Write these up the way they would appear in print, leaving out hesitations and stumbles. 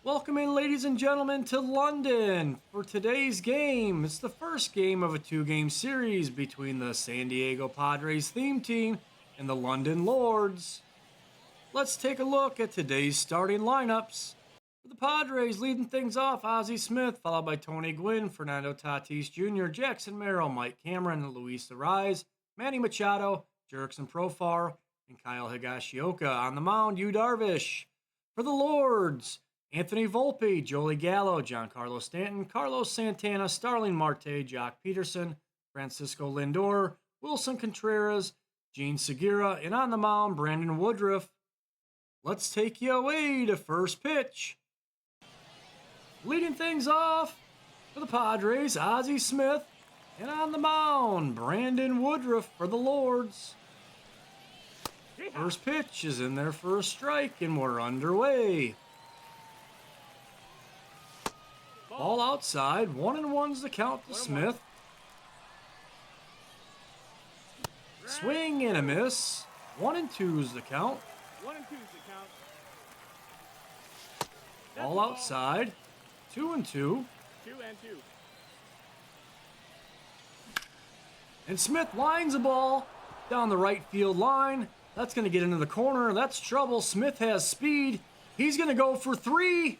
Welcome in, ladies and gentlemen, to London for today's game. It's the first game of a two-game series between the San Diego Padres theme team and the London Lords. Let's take a look at today's starting lineups. For the Padres, leading things off, Ozzie Smith, followed by Tony Gwynn, Fernando Tatis Jr., Jackson Merrill, Mike Cameron, Luis Arraez, Manny Machado, Jurickson Profar, and Kyle Higashioka. On the mound, Yu Darvish. For the Lords, Anthony Volpe, Joey Gallo, Giancarlo Stanton, Carlos Santana, Starling Marte, Jock Peterson, Francisco Lindor, Wilson Contreras, Gene Segura, and on the mound, Brandon Woodruff. Let's take you away to first pitch. Leading things off for the Padres, Ozzie Smith, and on the mound, Brandon Woodruff for the Lords. First pitch is in there for a strike, and we're underway. Ball outside, 1-1's the count to Smith. Swing and a miss. 1-2's the count. Ball outside, 2-2. And Smith lines the ball down the right field line. That's going to get into the corner. That's trouble. Smith has speed. He's going to go for three.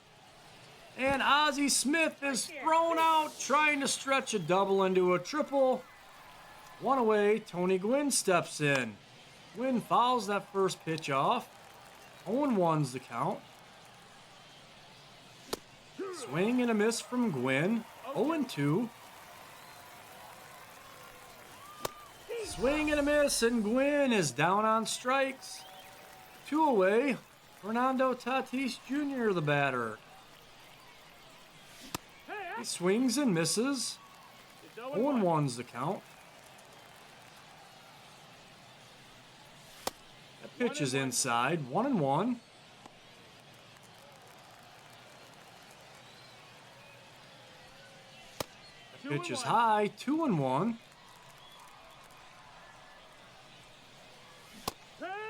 And Ozzie Smith is thrown out, trying to stretch a double into a triple. One away, Tony Gwynn steps in. Gwynn fouls that first pitch off. 0-1's the count. Swing and a miss from Gwynn. 0-2. Swing and a miss, and Gwynn is down on strikes. 2 away, Fernando Tatis Jr., the batter. He swings and misses. 0-1's the count. That pitch is inside. 1-1. That pitch is high. 2-1.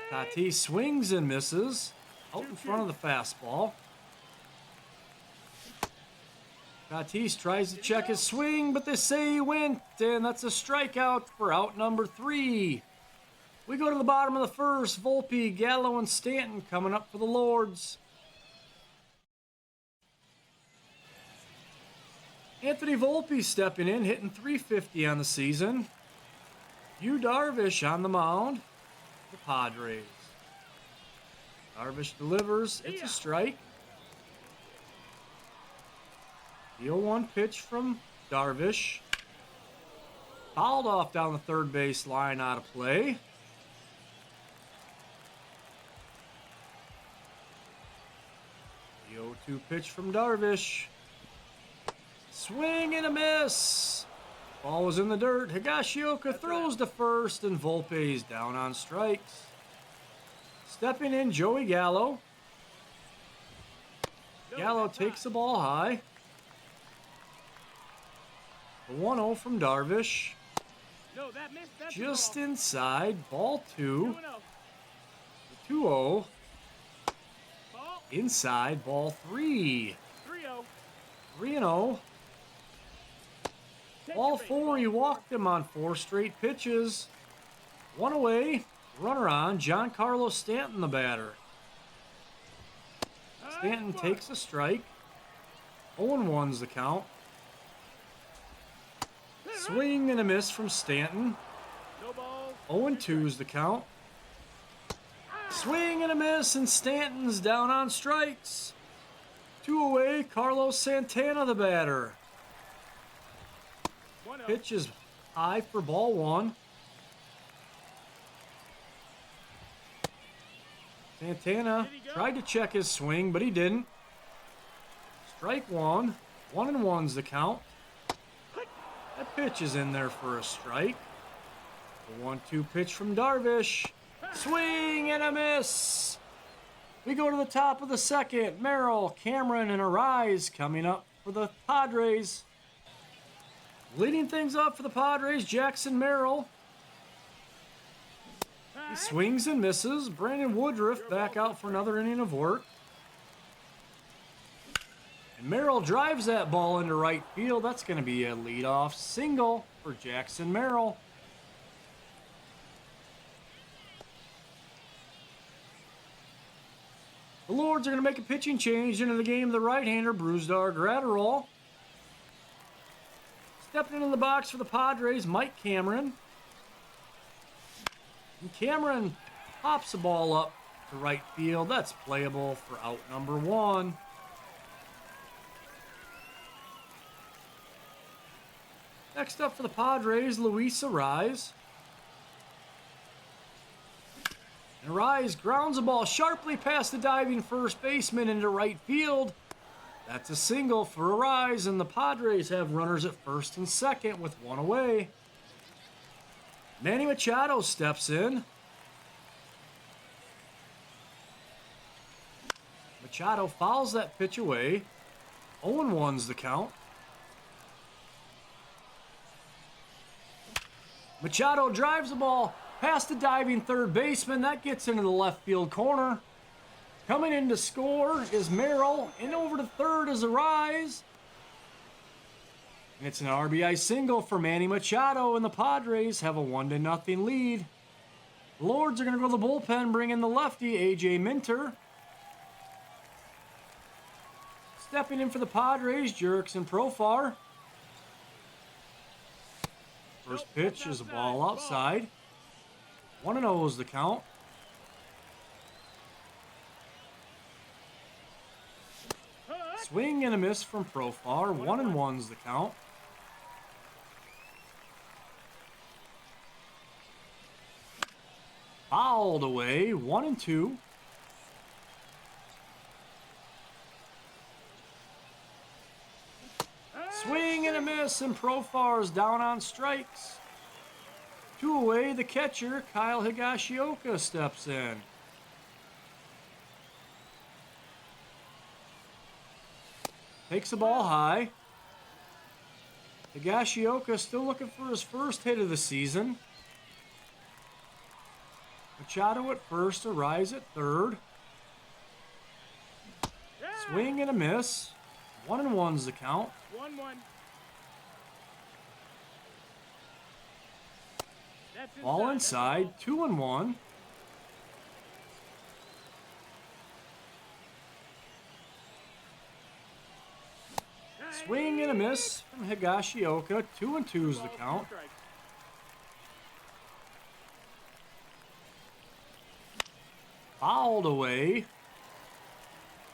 Tatis swings and misses. Out in front of the fastball. Tatis tries to check his swing, but they say he went, and that's a strikeout for out number 3. We go to the bottom of the first. Volpe, Gallo, and Stanton coming up for the Lords. Anthony Volpe stepping in, hitting .350 on the season. Yu Darvish on the mound. The Padres. Darvish delivers. It's a strike. The 0-1 pitch from Darvish. Fouled off down the third base line, out of play. The 0-2 pitch from Darvish. Swing and a miss. Ball was in the dirt. Higashioka throws to first, and Volpe's down on strikes. Stepping in, Joey Gallo. Gallo takes the ball high. The 1-0 from Darvish. Just inside, ball 2. The 2-0. Inside, ball 3. 3-0. Ball 4, he walked him on 4 straight pitches. 1 away, runner on, Giancarlo Stanton, the batter. Stanton takes a strike. 0-1's the count. Swing and a miss from Stanton. 0-2's the count. Swing and a miss, and Stanton's down on strikes. 2 away, Carlos Santana, the batter. Pitch is high for ball 1. Santana tried to check his swing, but he didn't. Strike 1. 1-1's the count. That pitch is in there for a strike. The 1-2 pitch from Darvish. Swing and a miss. We go to the top of the second. Merrill, Cameron, and Arraez coming up for the Padres. Leading things up for the Padres, Jackson Merrill. He swings and misses. Brandon Woodruff back out for another inning of work. And Merrill drives that ball into right field. That's going to be a leadoff single for Jackson Merrill. The Lords are going to make a pitching change into the game. The right-hander, Brusdar Graterol. Stepping into the box for the Padres, Mike Cameron. And Cameron pops the ball up to right field. That's playable for out number 1. Next up for the Padres, Luis Arraez. And Arraez grounds the ball sharply past the diving first baseman into right field. That's a single for Arraez, and the Padres have runners at first and second with 1 away. Manny Machado steps in. Machado fouls that pitch away. 0-1's the count. Machado drives the ball past the diving third baseman. That gets into the left field corner. Coming in to score is Merrill. And over to third is Arraez. And it's an RBI single for Manny Machado, and the Padres have a 1-0 lead. The Lords are going to go to the bullpen, bring in the lefty, A.J. Minter. Stepping in for the Padres, Jurickson Profar. First pitch is a ball outside. 1-0 is the count. Swing and a miss from Profar. 1-1's the count. Fouled away. 1-2. Swing and a miss, and Profar's down on strikes. 2 away, the catcher, Kyle Higashioka, steps in. Takes the ball high. Higashioka still looking for his first hit of the season. Machado at first, Arraez at third. Swing and a miss. 1-1's the count. 1-1. Ball inside, 2-1. Swing and a miss from Higashioka. 2-2's the count. Fouled away.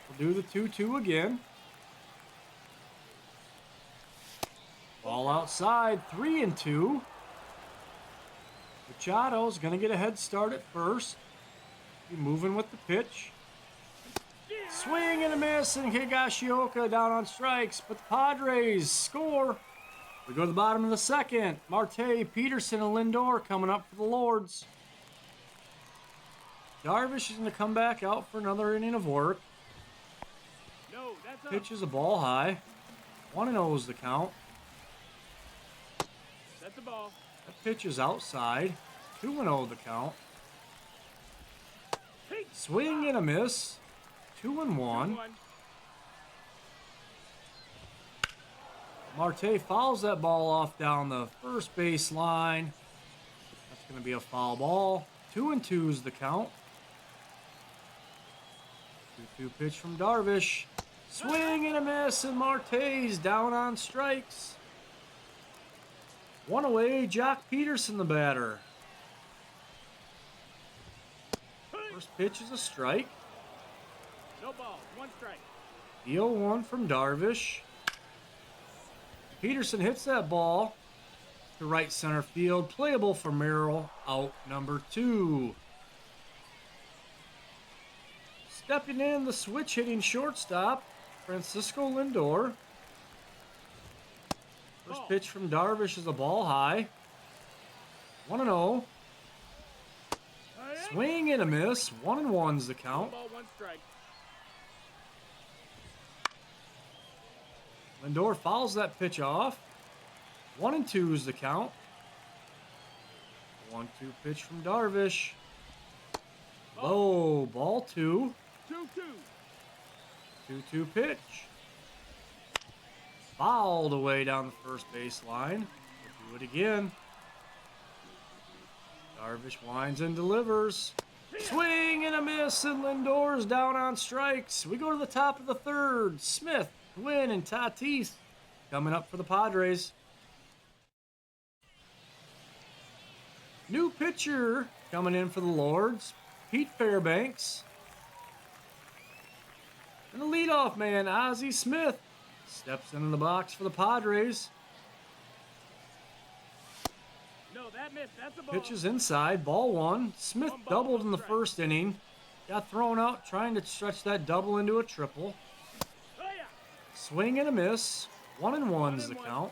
We'll do the 2-2 again. Ball outside, 3-2. Machado's going to get a head start at first. Be moving with the pitch. Swing and a miss, and Higashioka down on strikes, but the Padres score. We go to the bottom of the second. Marte, Peterson, and Lindor coming up for the Lords. Darvish is going to come back out for another inning of work. Pitches a ball high. 1-0 is the count. That's the ball. That pitch is outside. 2-0 the count. Swing and a miss. 2-1. Marte fouls that ball off down the first base line. That's going to be a foul ball. 2-2's the count. 2-2 pitch from Darvish. Swing and a miss, and Marte's down on strikes. 1 away, Jock Peterson the batter. First pitch is a strike. No ball, 1 strike. The 0-1 from Darvish. Peterson hits that ball to right center field. Playable for Merrill, out number 2. Stepping in, the switch hitting shortstop, Francisco Lindor. First pitch from Darvish is a ball high. 1-0. Swing and a miss. 1-1's the count. Ball, 1 strike. Lindor fouls that pitch off. 1-2 is the count. 1-2 pitch from Darvish. Low, ball 2. 2-2. 2-2 pitch. Fouled away down the first baseline. We'll do it again. Darvish winds and delivers. Swing and a miss, and Lindor's down on strikes. We go to the top of the third. Smith, Gwynn, and Tatis coming up for the Padres. New pitcher coming in for the Lords, Pete Fairbanks. And the leadoff man, Ozzie Smith, steps into the box for the Padres. No, that missed. That's a ball. Pitches inside, ball one. Smith doubled in the first inning. Got thrown out trying to stretch that double into a triple. Oh, yeah. Swing and a miss. 1-1's the count.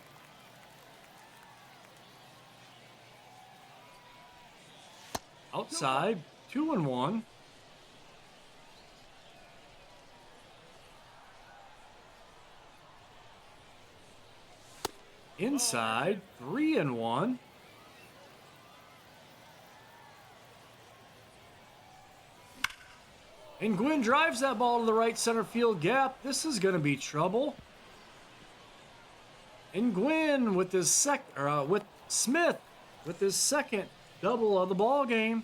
Outside, 2-1. Inside, 3-1. And Gwynn drives that ball to the right center field gap. This is going to be trouble. And Gwynn with his Smith with his second double of the ball game.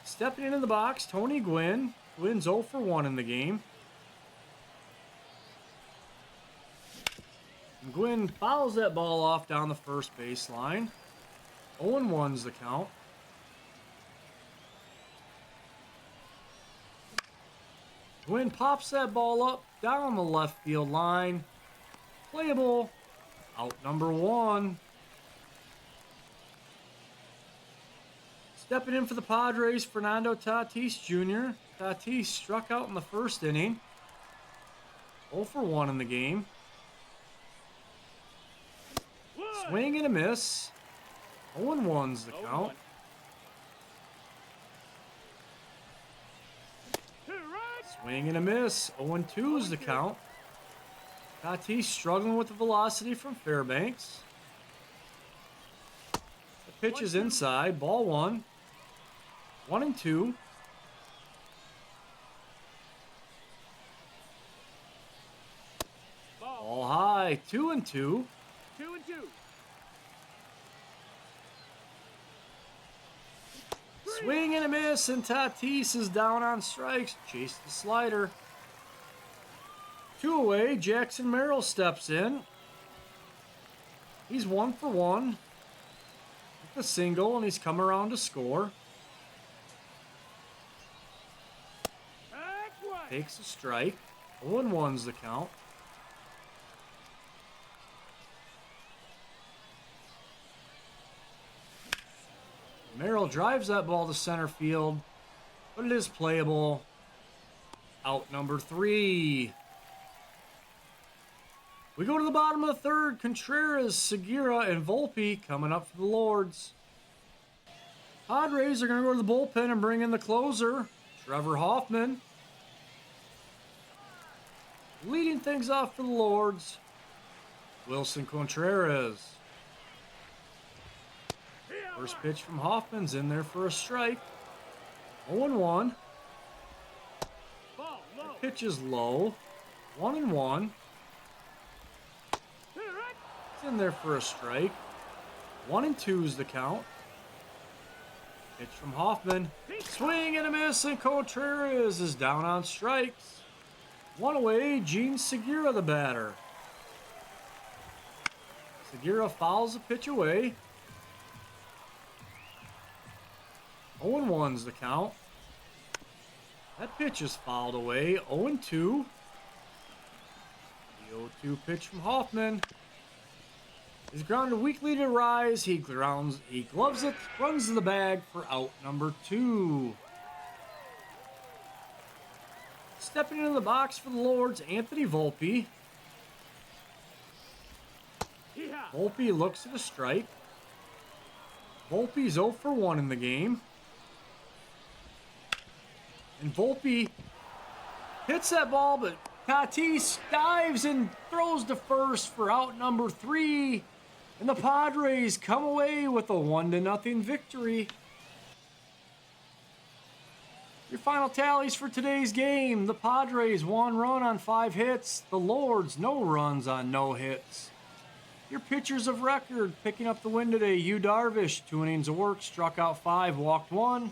Stepping into the box, Tony Gwynn. Gwynn's 0 for 1 in the game. And Gwynn fouls that ball off down the first baseline. 0-1's the count. Gwynn pops that ball up down the left field line. Playable. Out number 1. Stepping in for the Padres, Fernando Tatis Jr. Tatis struck out in the first inning. 0 for 1 in the game. Swing and a miss. 0-1's the count. Swing and a miss. 0-2's the count. Tatis struggling with the velocity from Fairbanks. The pitch is inside. Ball 1. 1-2. Ball high. 2-2. 2-2. Swing and a miss, and Tatis is down on strikes. Chase the slider. 2 away. Jackson Merrill steps in. He's 1 for 1 with a single, and he's come around to score. Takes a strike. 0-1's the count. Merrill drives that ball to center field, but it is playable. Out number 3. We go to the bottom of the third. Contreras, Segura, and Volpe coming up for the Lords. Padres are going to go to the bullpen and bring in the closer, Trevor Hoffman. Leading things off for the Lords, Wilson Contreras. First pitch from Hoffman's in there for a strike. 0-1. Pitch is low. 1-1. It's in there for a strike. 1-2's the count. Pitch from Hoffman. Swing and a miss, and Contreras is down on strikes. 1 away, Gene Segura the batter. Segura fouls the pitch away. 0-1's the count. That pitch is fouled away. 0-2. The 0-2 pitch from Hoffman. He's grounded weakly to Arraez. He gloves it, runs to the bag for out number 2. Stepping into the box for the Lords, Anthony Volpe. Volpe looks at a strike. Volpe's 0 for 1 in the game. And Volpe hits that ball, but Tatis dives and throws to first for out number 3. And the Padres come away with a 1-0 victory. Your final tallies for today's game. The Padres, 1 run on 5 hits. The Lords, no runs on no hits. Your pitchers of record picking up the win today. Yu Darvish, 2 innings of work, struck out 5, walked 1.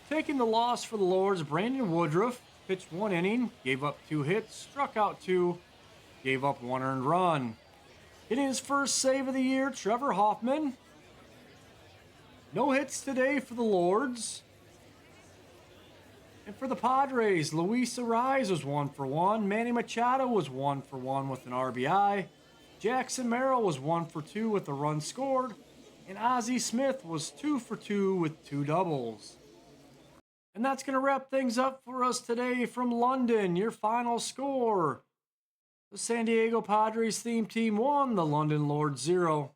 Taking the loss for the Lords, Brandon Woodruff pitched 1 inning, gave up 2 hits, struck out 2, gave up 1 earned run. Hitting his first save of the year, Trevor Hoffman. No hits today for the Lords. And for the Padres, Luis Arraez was 1 for 1. Manny Machado was 1 for 1 with an RBI. Jackson Merrill was 1 for 2 with a run scored. And Ozzie Smith was 2 for 2 with 2 doubles. And that's going to wrap things up for us today from London. Your final score. The San Diego Padres theme team 1, the London Lords 0.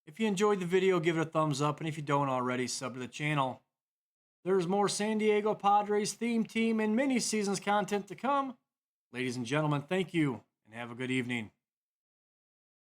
If you enjoyed the video, give it a thumbs up. And if you don't already, sub to the channel. There's more San Diego Padres theme team and mini seasons content to come. Ladies and gentlemen, thank you and have a good evening.